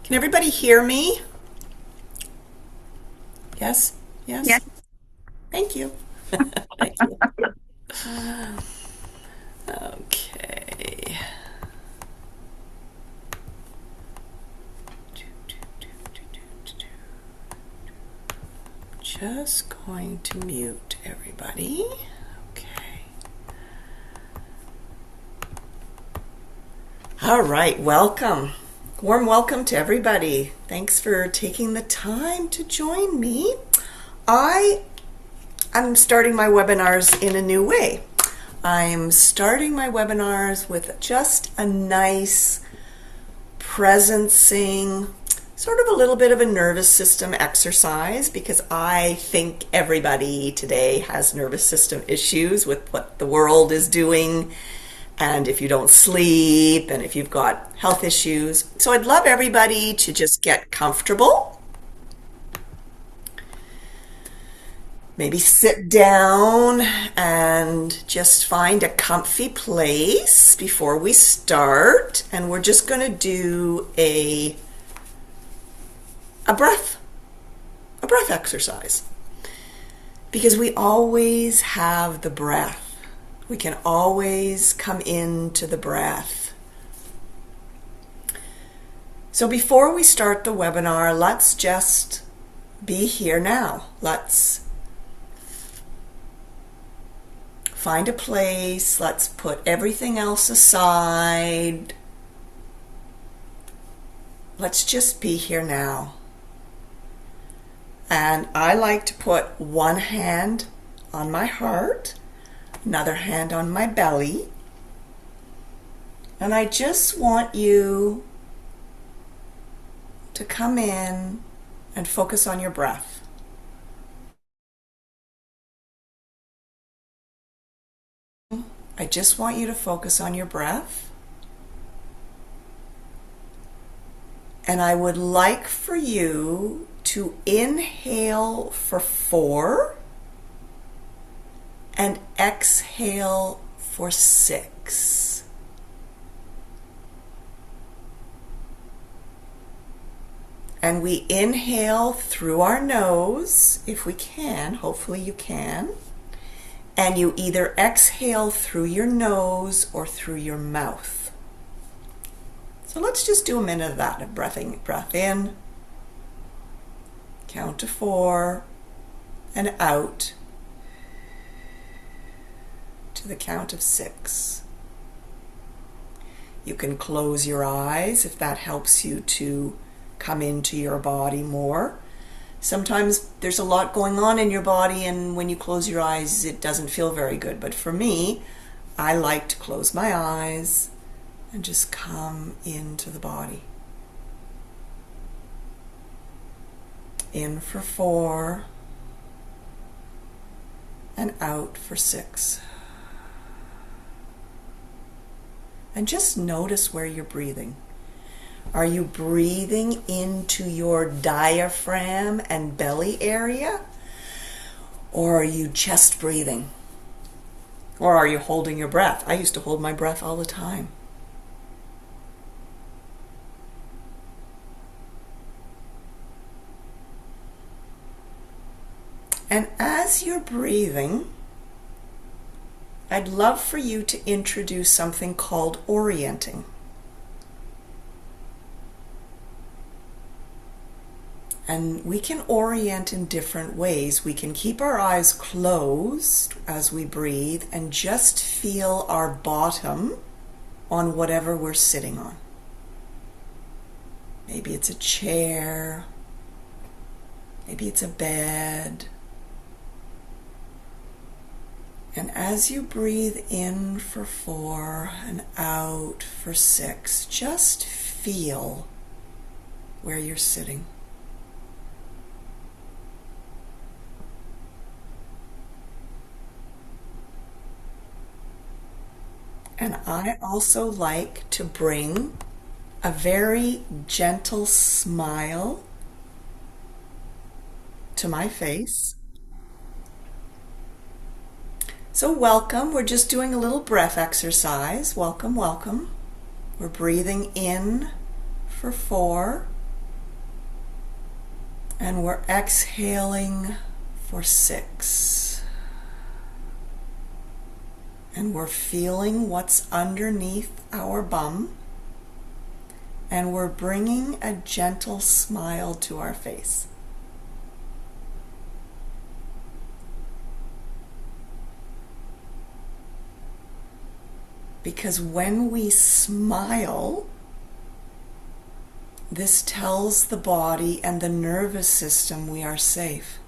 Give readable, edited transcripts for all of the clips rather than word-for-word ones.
Can everybody hear me? Yes? Yes. Yes? Thank you. Thank you. Okay. Just going to mute everybody. Okay. All right, welcome. Warm welcome to everybody. Thanks for taking the time to join me. I'm starting my webinars in a new way. I'm starting my webinars with just a nice presencing, sort of a little bit of a nervous system exercise, because I think everybody today has nervous system issues with what the world is doing, and if you don't sleep, and if you've got health issues. So I'd love everybody to just get comfortable. Maybe sit down and just find a comfy place before we start. And we're just going to do a breath exercise. Because we always have the breath. We can always come into the breath. So before we start the webinar, let's just be here now. Let's find a place. Let's put everything else aside. Let's just be here now. And I like to put one hand on my heart, another hand on my belly. And I just want you to come in and focus on your breath. I just want you to focus on your breath. And I would like for you to inhale for 4 and exhale for 6. And we inhale through our nose, if we can. Hopefully you can. And you either exhale through your nose or through your mouth. So let's just do a minute of that. Breath in, count to 4, and out to the count of 6. You can close your eyes if that helps you to come into your body more. Sometimes there's a lot going on in your body, and when you close your eyes, it doesn't feel very good. But for me, I like to close my eyes and just come into the body. In for 4 and out for 6. And just notice where you're breathing. Are you breathing into your diaphragm and belly area? Or are you chest breathing? Or are you holding your breath? I used to hold my breath all the time. And as you're breathing, I'd love for you to introduce something called orienting. And we can orient in different ways. We can keep our eyes closed as we breathe and just feel our bottom on whatever we're sitting on. Maybe it's a chair, maybe it's a bed. And as you breathe in for 4 and out for 6, just feel where you're sitting. And I also like to bring a very gentle smile to my face. So welcome. We're just doing a little breath exercise. Welcome, welcome. We're breathing in for 4 And we're exhaling for 6. And we're feeling what's underneath our bum. And we're bringing a gentle smile to our face. Because when we smile, this tells the body and the nervous system we are safe.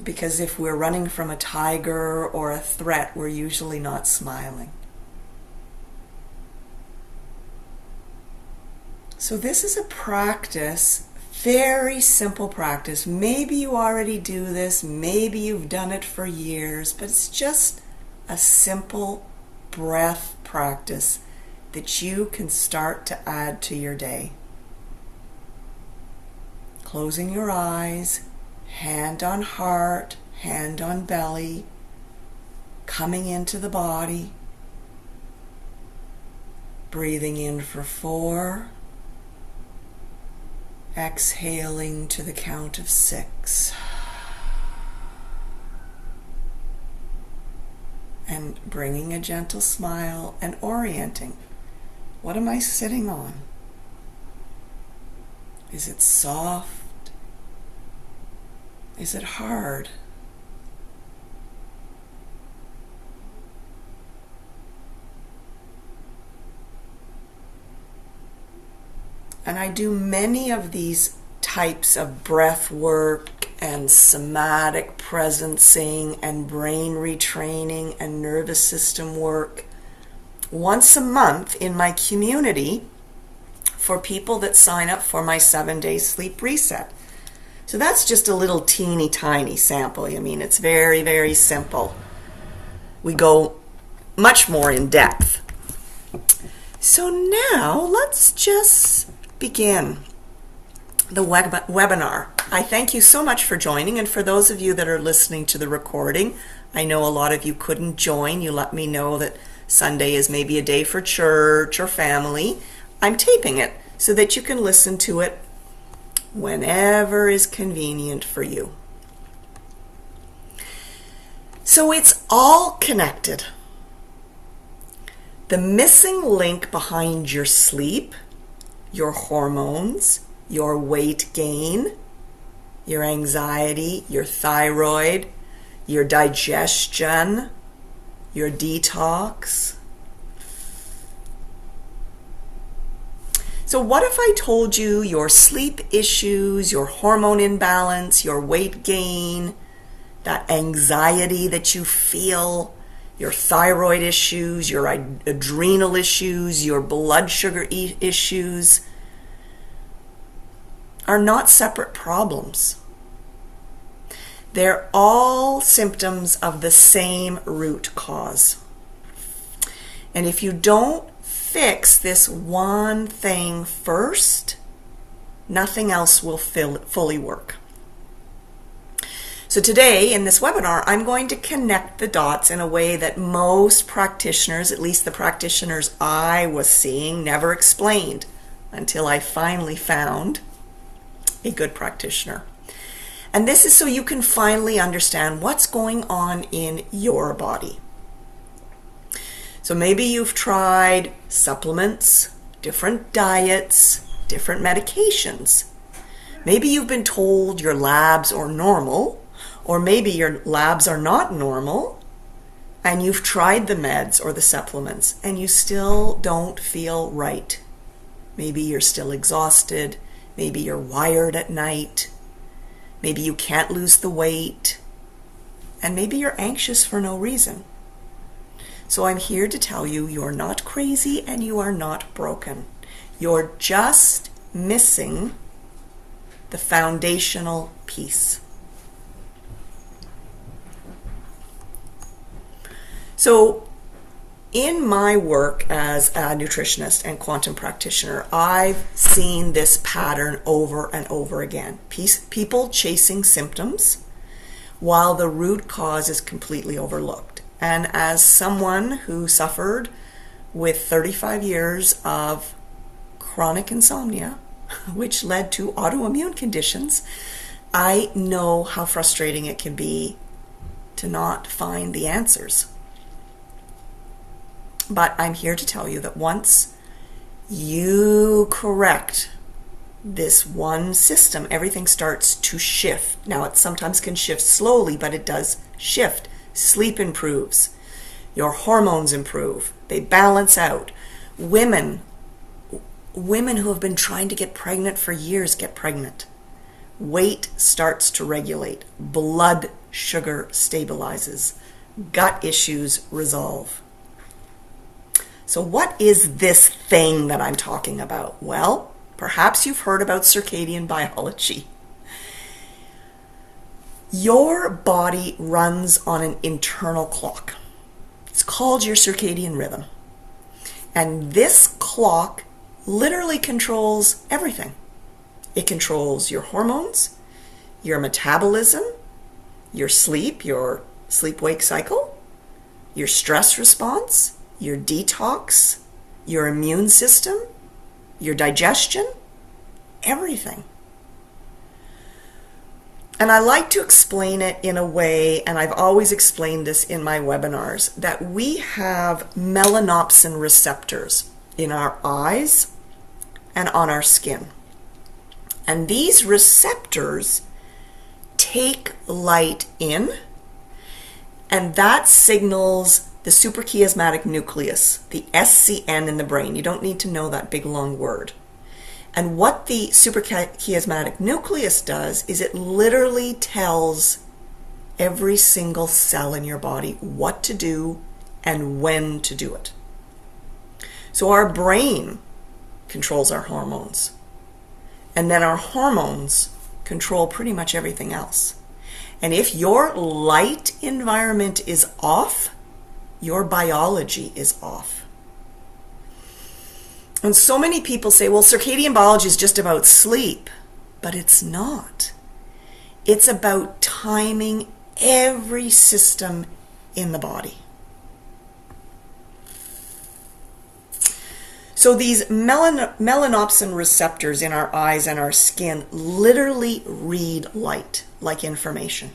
Because if we're running from a tiger or a threat, we're usually not smiling. So this is a practice, very simple practice. Maybe you already do this, maybe you've done it for years, but it's just a simple breath practice that you can start to add to your day. Closing your eyes, hand on heart, hand on belly, coming into the body, breathing in for 4, exhaling to the count of 6, and bringing a gentle smile and orienting. What am I sitting on? Is it soft? Is it hard? And I do many of these types of breath work and somatic presencing and brain retraining and nervous system work once a month in my community for people that sign up for my 7-day sleep reset. So that's just a little teeny tiny sample. I mean, it's very, very simple. We go much more in depth. So now let's just begin the webinar. I thank you so much for joining, and for those of you that are listening to the recording, I know a lot of you couldn't join. You let me know that Sunday is maybe a day for church or family. I'm taping it so that you can listen to it whenever is convenient for you. So it's all connected. The missing link behind your sleep, your hormones, your weight gain, your anxiety, your thyroid, your digestion, your detox. So what if I told you your sleep issues, your hormone imbalance, your weight gain, that anxiety that you feel, your thyroid issues, your adrenal issues, your blood sugar issues are not separate problems. They're all symptoms of the same root cause. And if you don't fix this one thing first, nothing else will fully work. So today in this webinar, I'm going to connect the dots in a way that most practitioners, at least the practitioners I was seeing, never explained until I finally found a good practitioner. And this is so you can finally understand what's going on in your body. So maybe you've tried supplements, different diets, different medications. Maybe you've been told your labs are normal, or maybe your labs are not normal, and you've tried the meds or the supplements, and you still don't feel right. Maybe you're still exhausted. Maybe you're wired at night. Maybe you can't lose the weight. And maybe you're anxious for no reason. So I'm here to tell you you're not crazy and you are not broken. You're just missing the foundational piece. So in my work as a nutritionist and quantum practitioner, I've seen this pattern over and over again. People chasing symptoms while the root cause is completely overlooked. And as someone who suffered with 35 years of chronic insomnia, which led to autoimmune conditions. I know how frustrating it can be to not find the answers. But I'm here to tell you that once you correct this one system, everything starts to shift. Now, it sometimes can shift slowly, but it does shift. Sleep improves. Your hormones improve. They balance out. Women who have been trying to get pregnant for years get pregnant. Weight starts to regulate. Blood sugar stabilizes. Gut issues resolve. So what is this thing that I'm talking about? Well, perhaps you've heard about circadian biology. Your body runs on an internal clock. It's called your circadian rhythm. And this clock literally controls everything. It controls your hormones, your metabolism, your sleep-wake cycle, your stress response, your detox, your immune system, your digestion, everything. And I like to explain it in a way, and I've always explained this in my webinars, that we have melanopsin receptors in our eyes and on our skin. And these receptors take light in, and that signals the suprachiasmatic nucleus, the SCN in the brain. You don't need to know that big long word. And what the suprachiasmatic nucleus does is it literally tells every single cell in your body what to do and when to do it. So our brain controls our hormones. And then our hormones control pretty much everything else. And if your light environment is off, your biology is off. And so many people say, well, circadian biology is just about sleep. But it's not. It's about timing every system in the body. So these melanopsin receptors in our eyes and our skin literally read light like information.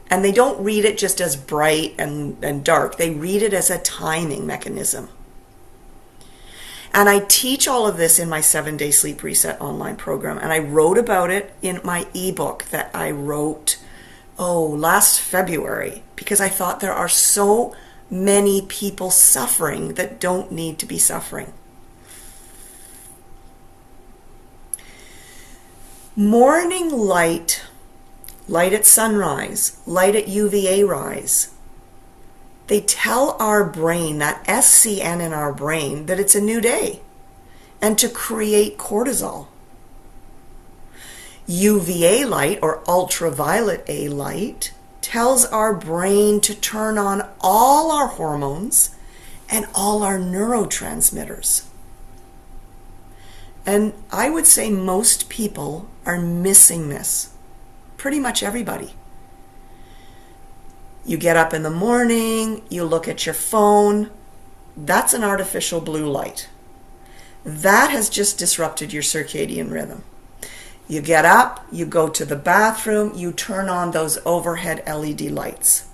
And they don't read it just as bright and dark. They read it as a timing mechanism. And I teach all of this in my 7-Day Sleep Reset online program. And I wrote about it in my ebook that I wrote, last February. Because I thought there are so many people suffering that don't need to be suffering. Morning light, light at sunrise, light at UVA rise, they tell our brain, that SCN in our brain, that it's a new day and to create cortisol. UVA light, or ultraviolet A light, tells our brain to turn on all our hormones and all our neurotransmitters. And I would say most people are missing this. Pretty much everybody. You get up in the morning, you look at your phone, that's an artificial blue light. That has just disrupted your circadian rhythm. You get up, you go to the bathroom, you turn on those overhead LED lights.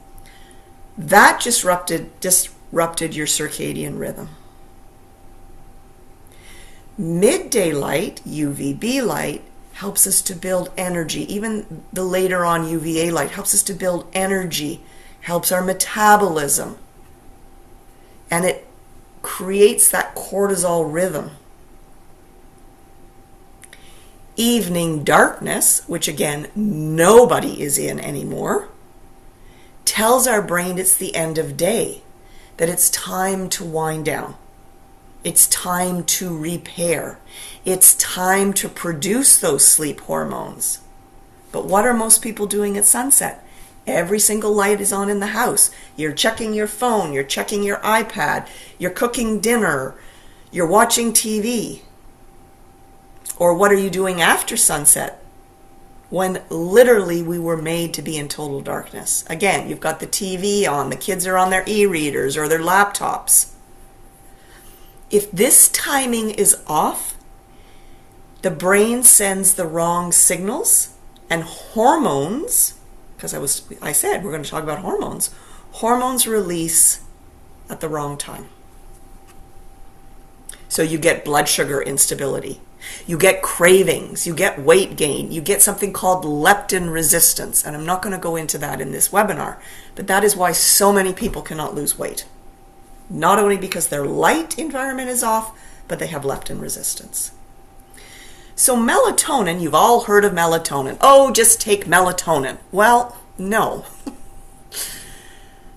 That disrupted your circadian rhythm. Midday light, UVB light, helps us to build energy. Even the later on UVA light helps us to build energy, helps our metabolism, and it creates that cortisol rhythm. Evening darkness, which again, nobody is in anymore, tells our brain it's the end of day, that it's time to wind down. It's time to repair. It's time to produce those sleep hormones. But what are most people doing at sunset? Every single light is on in the house. You're checking your phone, you're checking your iPad, you're cooking dinner, you're watching TV. Or what are you doing after sunset? When literally we were made to be in total darkness. Again, you've got the TV on, the kids are on their e-readers or their laptops. If this timing is off, the brain sends the wrong signals, and hormones, because I said we're going to talk about hormones. Hormones release at the wrong time. So you get blood sugar instability. You get cravings. You get weight gain. You get something called leptin resistance. And I'm not going to go into that in this webinar, but that is why so many people cannot lose weight. Not only because their light environment is off, but they have leptin resistance. So melatonin, you've all heard of melatonin. Oh, just take melatonin. Well, no.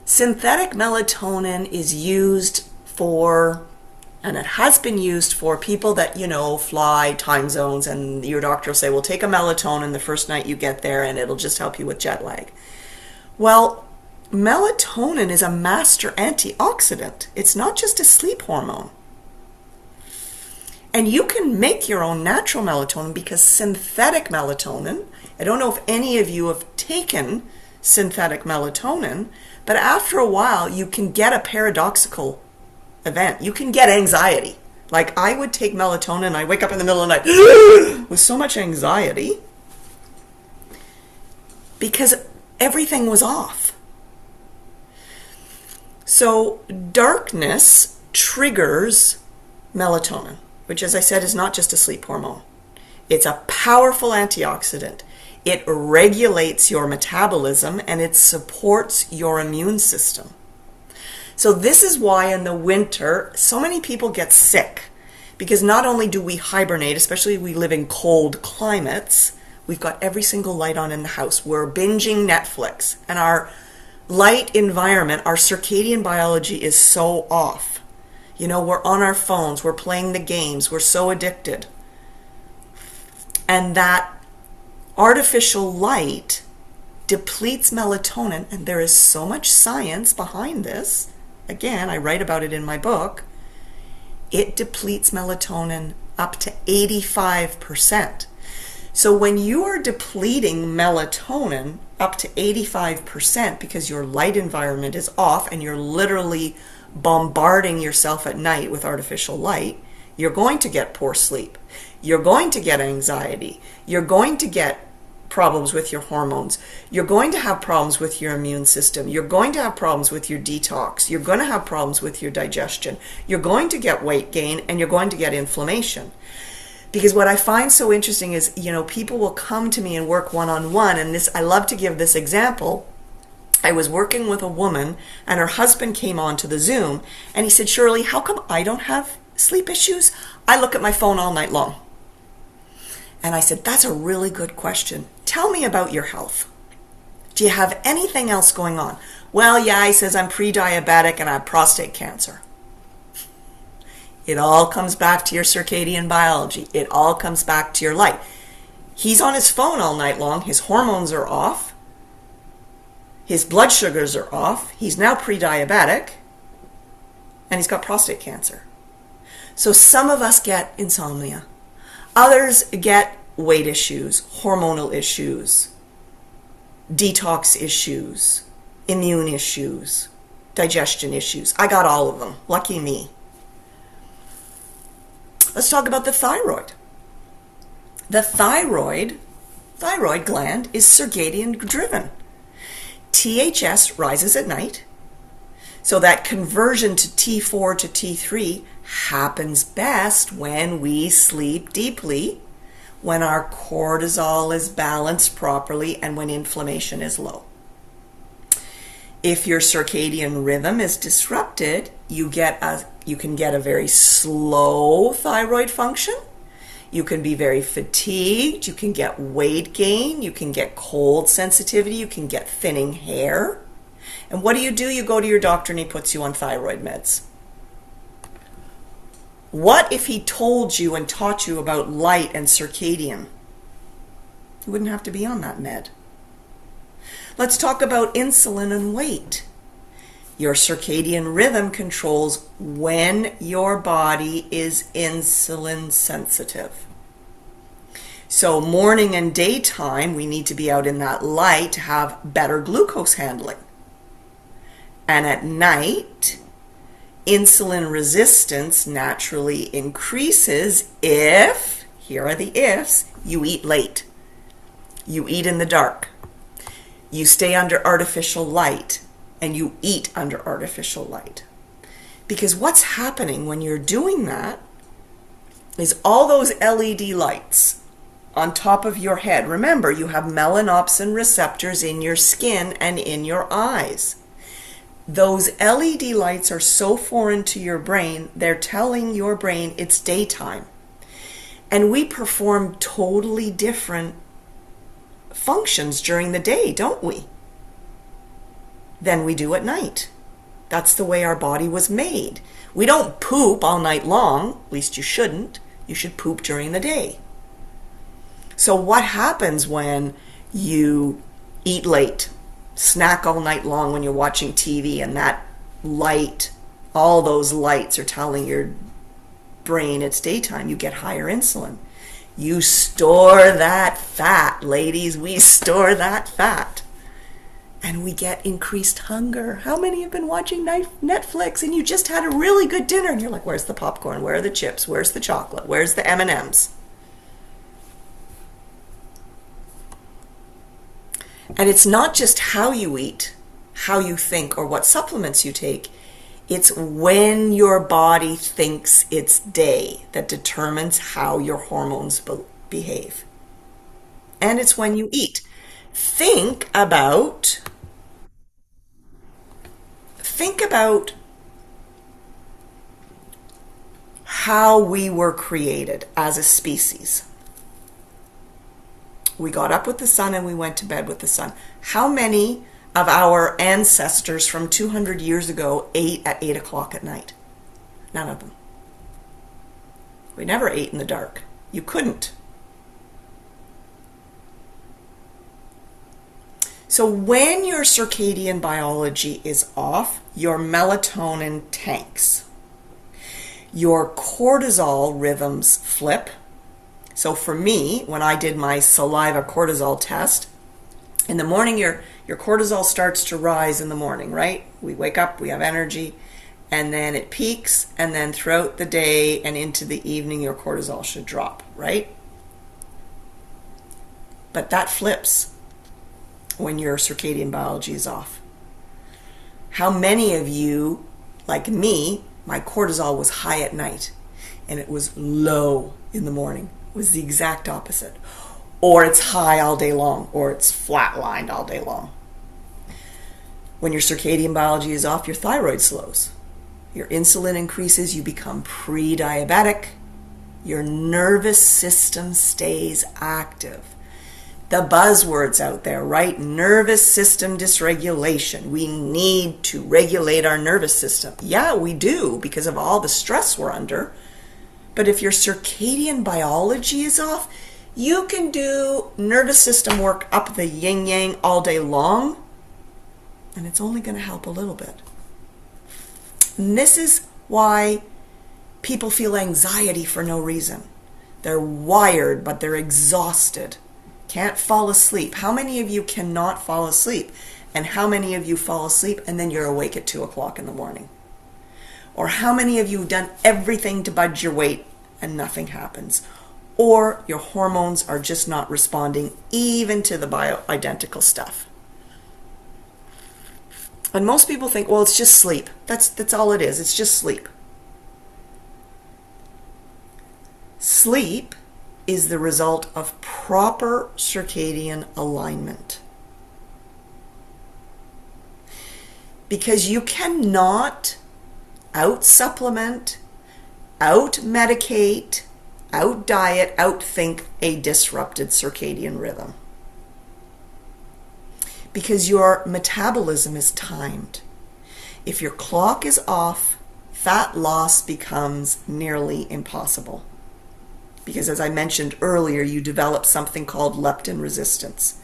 Synthetic melatonin is used for, and it has been used for people that, fly time zones, and your doctor will say, well, take a melatonin the first night you get there and it'll just help you with jet lag. Well, melatonin is a master antioxidant. It's not just a sleep hormone. And you can make your own natural melatonin, because synthetic melatonin, I don't know if any of you have taken synthetic melatonin, but after a while you can get a paradoxical event. You can get anxiety. Like, I would take melatonin, I wake up in the middle of the night with so much anxiety because everything was off. So darkness triggers melatonin, which, as I said, is not just a sleep hormone. It's a powerful antioxidant. It regulates your metabolism and it supports your immune system. So this is why in the winter so many people get sick, because not only do we hibernate, especially we live in cold climates, we've got every single light on in the house. We're binging Netflix, and our light environment, our circadian biology is so off. We're on our phones, we're playing the games, we're so addicted. And that artificial light depletes melatonin, and there is so much science behind this. Again, I write about it in my book. It depletes melatonin up to 85%. So when you are depleting melatonin up to 85% because your light environment is off and you're literally bombarding yourself at night with artificial light, you're going to get poor sleep. You're going to get anxiety. You're going to get problems with your hormones. You're going to have problems with your immune system. You're going to have problems with your detox. You're going to have problems with your digestion. You're going to get weight gain, and you're going to get inflammation. Because what I find so interesting is, people will come to me and work one-on-one, and this, I love to give this example. I was working with a woman, and her husband came on to the Zoom, and he said, Shirley, how come I don't have sleep issues? I look at my phone all night long. And I said, that's a really good question. Tell me about your health. Do you have anything else going on? Well, yeah, he says, I'm pre-diabetic and I have prostate cancer. It all comes back to your circadian biology. It all comes back to your light. He's on his phone all night long. His hormones are off. His blood sugars are off. He's now pre-diabetic. And he's got prostate cancer. So some of us get insomnia. Others get weight issues, hormonal issues, detox issues, immune issues, digestion issues. I got all of them. Lucky me. Let's talk about the thyroid. The thyroid gland is circadian driven. THS rises at night. So that conversion to T4 to T3 happens best when we sleep deeply, when our cortisol is balanced properly, and when inflammation is low. If your circadian rhythm is disrupted, you can get a very slow thyroid function. You can be very fatigued. You can get weight gain. You can get cold sensitivity. You can get thinning hair. And what do? You go to your doctor and he puts you on thyroid meds. What if he told you and taught you about light and circadian? You wouldn't have to be on that med. Let's talk about insulin and weight. Your circadian rhythm controls when your body is insulin sensitive. So morning and daytime, we need to be out in that light to have better glucose handling. And at night, insulin resistance naturally increases if, here are the ifs, you eat late. You eat in the dark. You stay under artificial light, and you eat under artificial light. Because what's happening when you're doing that is all those LED lights on top of your head. Remember, you have melanopsin receptors in your skin and in your eyes. Those LED lights are so foreign to your brain, they're telling your brain it's daytime. And we perform totally different functions during the day, don't we? Than we do at night. That's the way our body was made. We don't poop all night long, at least you shouldn't. You should poop during the day. So what happens when you eat late, snack all night long when you're watching TV, and that light, all those lights are telling your brain it's daytime? You get higher insulin. You store that fat, ladies. We store that fat. And we get increased hunger. How many have been watching Netflix and you just had a really good dinner and you're like, where's the popcorn? Where are the chips? Where's the chocolate? Where's the M&Ms? And it's not just how you eat, how you think, or what supplements you take. It's when your body thinks it's day that determines how your hormones behave. And it's when you eat. Think about how we were created as a species. We got up with the sun and we went to bed with the sun. How many of our ancestors from 200 years ago ate at 8 o'clock at night? None of them. We never ate in the dark. You couldn't. So when your circadian biology is off, your melatonin tanks. Your cortisol rhythms flip. So for me, when I did my saliva cortisol test, in the morning your cortisol starts to rise in the morning, right? We wake up, we have energy, and then it peaks, and then throughout the day and into the evening your cortisol should drop, right? But that flips when your circadian biology is off. How many of you, like me, my cortisol was high at night and it was low in the morning? It was the exact opposite. Or it's high all day long, or it's flatlined all day long. When your circadian biology is off, your thyroid slows. Your insulin increases, you become pre-diabetic. Your nervous system stays active. The buzzwords out there, right? Nervous system dysregulation. We need to regulate our nervous system. Yeah, we do, because of all the stress we're under. But if your circadian biology is off, you can do nervous system work up the yin-yang all day long, and it's only going to help a little bit. And this is why people feel anxiety for no reason. They're wired, but they're exhausted. Can't fall asleep. How many of you cannot fall asleep? And how many of you fall asleep and then you're awake at 2 o'clock in the morning? Or how many of you have done everything to budge your weight and nothing happens? Or your hormones are just not responding even to the bioidentical stuff. And most people think, well, it's just sleep. That's all it is. It's just sleep. Sleep is the result of proper circadian alignment. Because you cannot out-supplement, out-medicate, out-diet, out-think a disrupted circadian rhythm. Because your metabolism is timed. If your clock is off, fat loss becomes nearly impossible. Because as I mentioned earlier, you develop something called leptin resistance.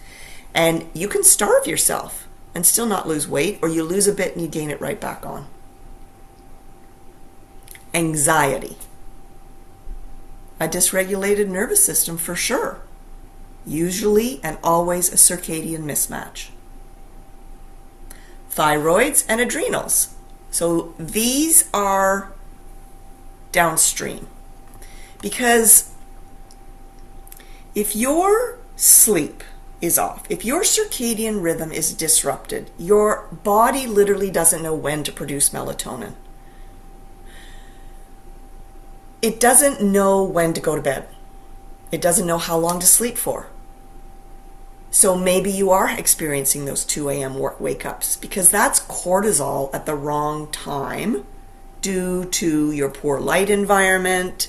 And you can starve yourself and still not lose weight, or you lose a bit and you gain it right back on. Anxiety. A dysregulated nervous system for sure. Usually and always a circadian mismatch. Thyroids and adrenals. So these are downstream. Because If your sleep is off, if your circadian rhythm is disrupted, your body literally doesn't know when to produce melatonin. It doesn't know when to go to bed. It doesn't know how long to sleep for. So maybe you are experiencing those 2 a.m. wake-ups because that's cortisol at the wrong time due to your poor light environment,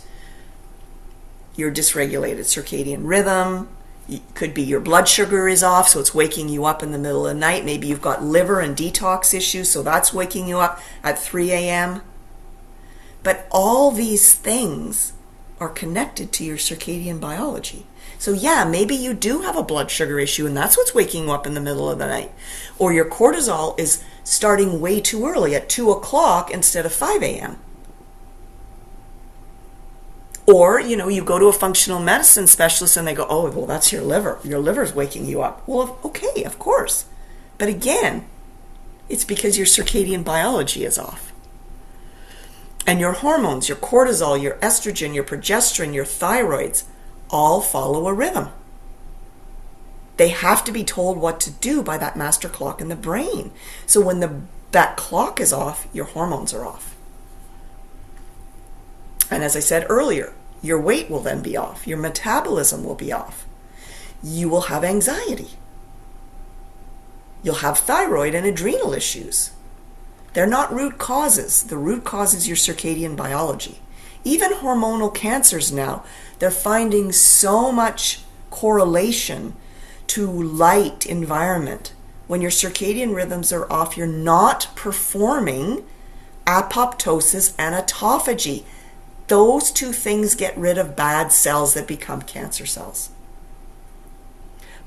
your dysregulated circadian rhythm. It could be your blood sugar is off, so it's waking you up in the middle of the night. Maybe you've got liver and detox issues, so that's waking you up at 3 a.m. But all these things are connected to your circadian biology. So yeah, maybe you do have a blood sugar issue and that's what's waking you up in the middle of the night. Or your cortisol is starting way too early at 2 o'clock instead of 5 a.m. Or, you go to a functional medicine specialist and they go, oh, well, that's your liver. Your liver's waking you up. Well, okay, of course. But again, it's because your circadian biology is off. And your hormones, your cortisol, your estrogen, your progesterone, your thyroids, all follow a rhythm. They have to be told what to do by that master clock in the brain. So when that clock is off, your hormones are off. And as I said earlier, your weight will then be off. Your metabolism will be off. You will have anxiety. You'll have thyroid and adrenal issues. They're not root causes. The root cause is your circadian biology. Even hormonal cancers now, they're finding so much correlation to light environment. When your circadian rhythms are off, you're not performing apoptosis and autophagy. Those two things get rid of bad cells that become cancer cells.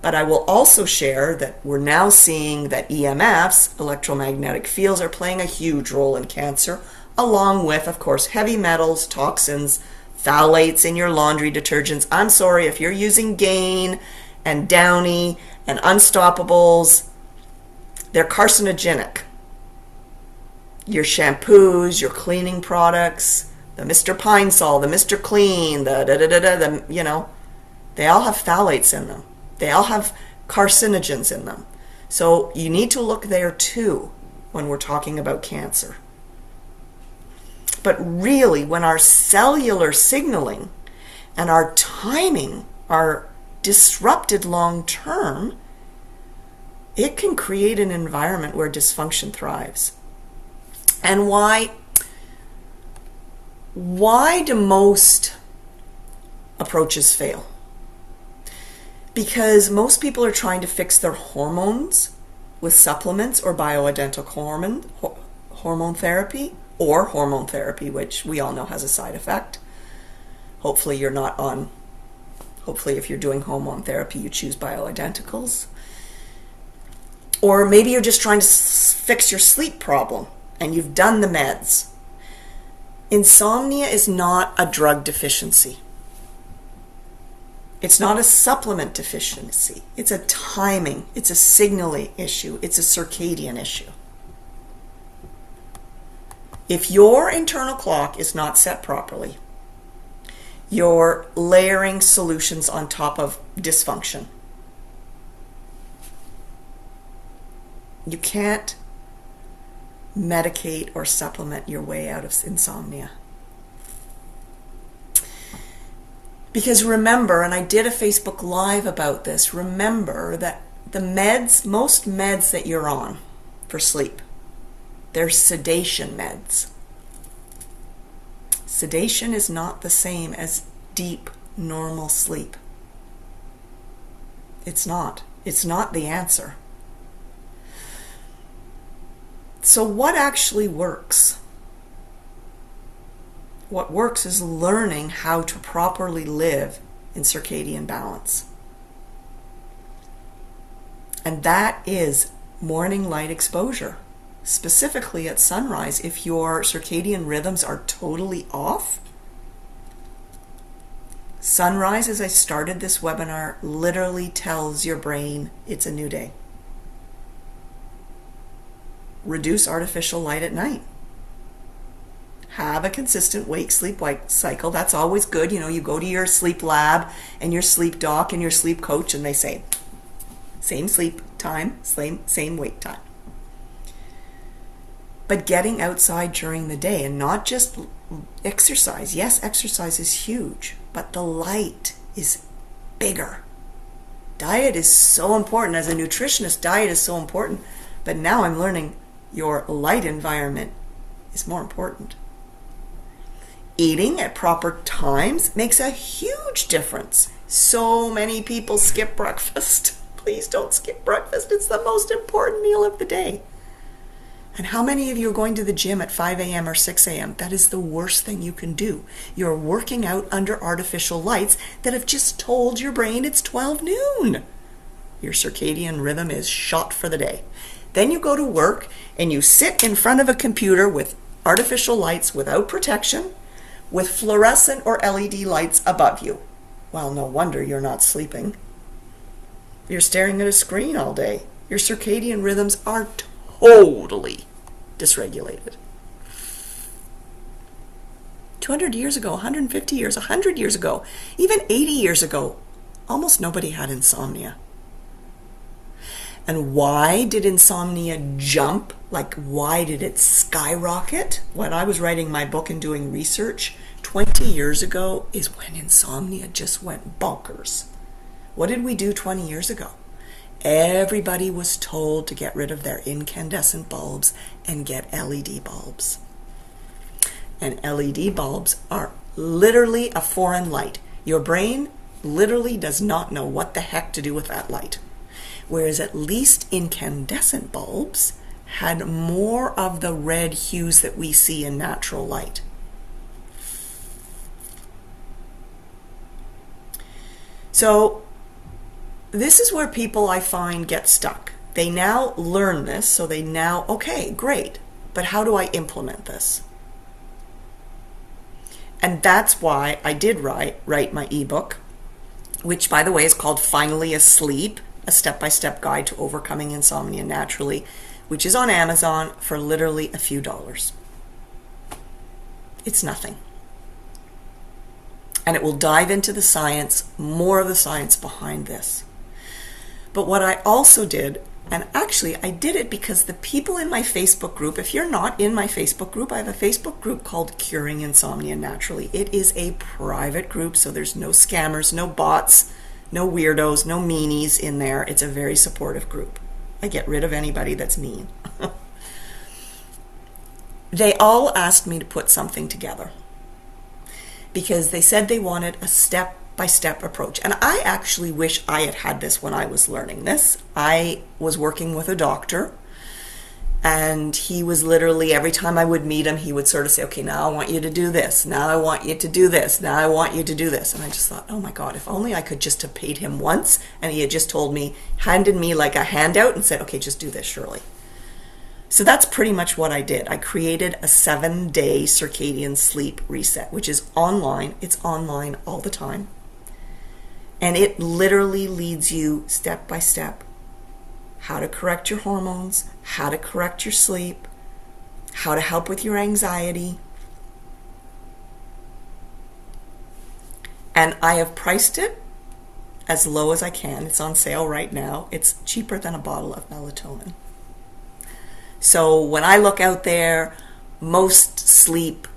But I will also share that we're now seeing that EMFs, electromagnetic fields, are playing a huge role in cancer, along with, of course, heavy metals, toxins, phthalates in your laundry detergents. I'm sorry, if you're using Gain and Downy and Unstoppables, they're carcinogenic. Your shampoos, your cleaning products, the Mr. Pine Sol, the Mr. Clean, they all have phthalates in them. They all have carcinogens in them. So you need to look there too when we're talking about cancer. But really, when our cellular signaling and our timing are disrupted long term, it can create an environment where dysfunction thrives. And why do most approaches fail? Because most people are trying to fix their hormones with supplements or bioidentical hormone therapy, or hormone therapy, which we all know has a side effect. Hopefully if you're doing hormone therapy, you choose bioidenticals. Or maybe you're just trying to fix your sleep problem and you've done the meds. Insomnia is not a drug deficiency. It's not a supplement deficiency. It's a timing, it's a signaling issue, it's a circadian issue. If your internal clock is not set properly, you're layering solutions on top of dysfunction. You can't medicate or supplement your way out of insomnia. Because remember, and I did a Facebook Live about this, remember that most meds that you're on for sleep, they're sedation meds. Sedation is not the same as deep, normal sleep. It's not. It's not the answer. So what actually works? What works is learning how to properly live in circadian balance. And that is morning light exposure. Specifically at sunrise, if your circadian rhythms are totally off. Sunrise, as I started this webinar, literally tells your brain it's a new day. Reduce artificial light at night. have a consistent wake-sleep cycle. That's always good. You know, you go to your sleep lab and your sleep doc and your sleep coach, and they say, same sleep time, same wake time. But getting outside during the day, and not just exercise. Yes, exercise is huge, but the light is bigger. Diet is so important. As a nutritionist, diet is so important. But now I'm learning your light environment is more important. Eating at proper times makes a huge difference. So many people skip breakfast. Please don't skip breakfast. It's the most important meal of the day. And how many of you are going to the gym at 5 a.m. or 6 a.m.? That is the worst thing you can do. You're working out under artificial lights that have just told your brain it's 12 noon. Your circadian rhythm is shot for the day. Then you go to work and you sit in front of a computer with artificial lights without protection, with fluorescent or LED lights above you. Well, no wonder you're not sleeping. You're staring at a screen all day. Your circadian rhythms are totally dysregulated. 200 years ago, 150 years, 100 years ago, even 80 years ago, almost nobody had insomnia. And why did insomnia jump? Like, why did it skyrocket? When I was writing my book and doing research 20 years ago is when insomnia just went bonkers. What did we do 20 years ago? Everybody was told to get rid of their incandescent bulbs and get LED bulbs. And LED bulbs are literally a foreign light. Your brain literally does not know what the heck to do with that light. Whereas at least incandescent bulbs had more of the red hues that we see in natural light. So this is where people, I find, get stuck. They now learn this, so they now, okay, great, but how do I implement this? And that's why I did write my ebook, which, by the way, is called Finally Asleep, a step-by-step guide to overcoming insomnia naturally, which is on Amazon for literally a few dollars. It's nothing. And it will dive into the science, more of the science behind this. But what I also did, and actually I did it because the people in my Facebook group, if you're not in my Facebook group, I have a Facebook group called Curing Insomnia Naturally. It is a private group, so there's no scammers, no bots, no weirdos, no meanies in there. It's a very supportive group. I get rid of anybody that's mean. They all asked me to put something together because they said they wanted a step-by-step approach. And I actually wish I had had this when I was learning this. I was working with a doctor, and he was literally, every time I would meet him, he would sort of say, okay, now I want you to do this. Now I want you to do this. Now I want you to do this. And I just thought, oh my God, if only I could just have paid him once and he had just told me, handed me like a handout and said, okay, just do this, Shirley. So that's pretty much what I did. I created a 7-day circadian sleep reset, which is online. It's online all the time. And it literally leads you step by step. How to correct your hormones, how to correct your sleep, how to help with your anxiety. And I have priced it as low as I can. It's on sale right now. It's cheaper than a bottle of melatonin. So when I look out there, most sleep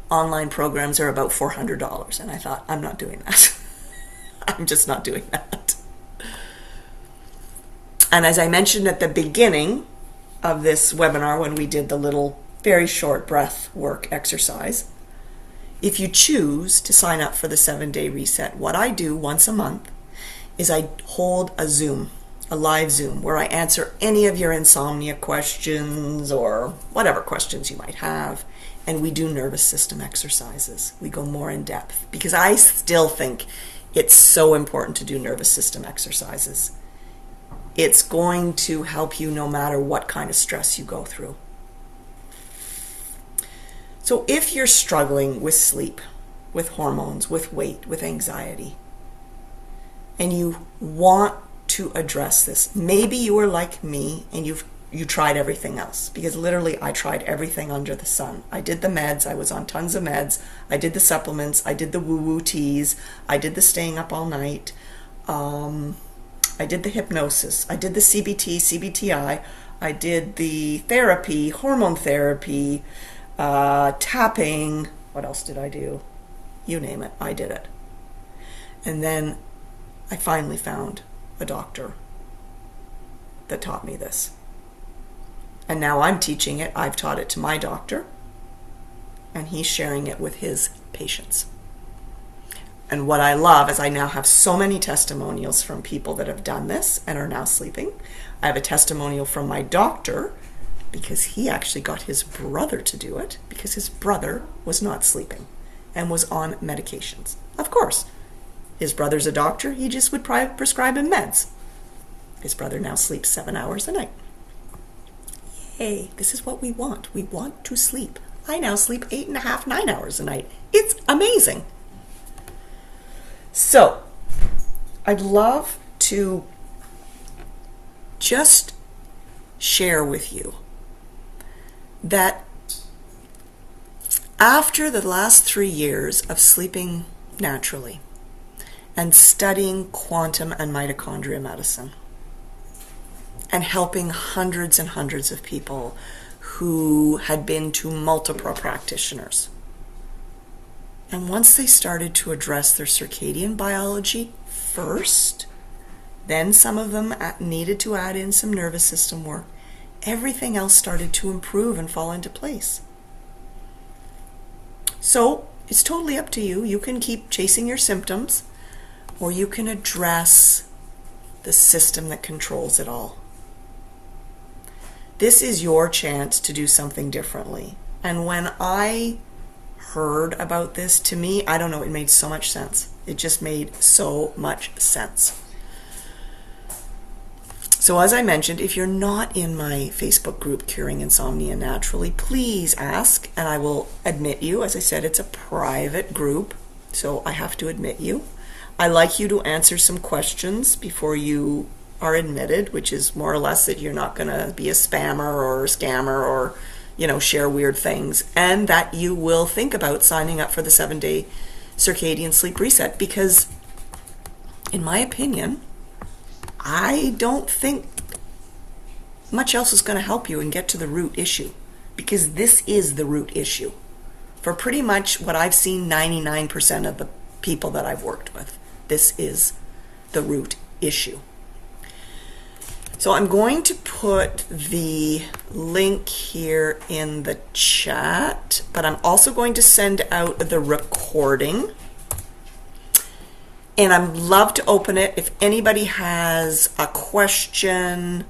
online programs are about $400. And I thought, I'm not doing that. I'm just not doing that. And as I mentioned at the beginning of this webinar, when we did the little very short breath work exercise, if you choose to sign up for the 7-day reset, what I do once a month is I hold a Zoom, a live Zoom, where I answer any of your insomnia questions or whatever questions you might have. And we do nervous system exercises. We go more in depth because I still think it's so important to do nervous system exercises. It's going to help you no matter what kind of stress you go through. So if you're struggling with sleep, with hormones, with weight, with anxiety, and you want to address this, maybe you are like me and you've you tried everything else, because literally I tried everything under the sun. I did the meds. I was on tons of meds. I did the supplements. I did the woo-woo teas. I did the staying up all night. I did the hypnosis. I did the CBT, CBTI. I did the therapy, hormone therapy, tapping. What else did I do? You name it, I did it. And then I finally found a doctor that taught me this. And now I'm teaching it. I've taught it to my doctor, and he's sharing it with his patients. And what I love is I now have so many testimonials from people that have done this and are now sleeping. I have a testimonial from my doctor, because he actually got his brother to do it, because his brother was not sleeping and was on medications. Of course, his brother's a doctor. He just would prescribe him meds. His brother now sleeps 7 hours a night. Yay, this is what we want. We want to sleep. I now sleep 8.5, 9 hours a night. It's amazing. So, I'd love to just share with you that after the last 3 years of sleeping naturally and studying quantum and mitochondria medicine and helping hundreds and hundreds of people who had been to multiple practitioners, and once they started to address their circadian biology first, then some of them needed to add in some nervous system work, everything else started to improve and fall into place. So it's totally up to you. You can keep chasing your symptoms, or you can address the system that controls it all. This is your chance to do something differently. And when I heard about this, to me, I don't know, it made so much sense. It just made so much sense. So as I mentioned, if you're not in my Facebook group, Curing Insomnia Naturally, please ask and I will admit you. As I said, it's a private group, so I have to admit you. I like you to answer some questions before you are admitted, which is more or less that you're not going to be a spammer or a scammer or, share weird things, and that you will think about signing up for the 7-day circadian sleep reset, because in my opinion, I don't think much else is going to help you and get to the root issue, because this is the root issue. For pretty much what I've seen, 99% of the people that I've worked with, this is the root issue. So I'm going to put the link here in the chat, but I'm also going to send out the recording. And I'd love to open it. If anybody has a question,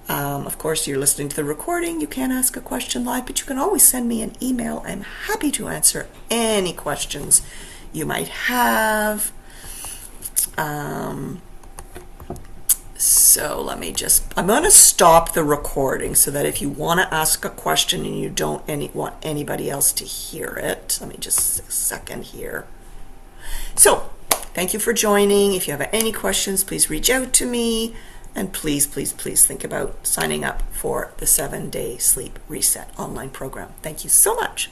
of course, you're listening to the recording. You can't ask a question live, but you can always send me an email. I'm happy to answer any questions you might have. So I'm going to stop the recording so that if you want to ask a question and you don't want anybody else to hear it, let me just a second here. So, thank you for joining. If you have any questions, please reach out to me. And please, please, please think about signing up for the 7-day sleep reset online program. Thank you so much.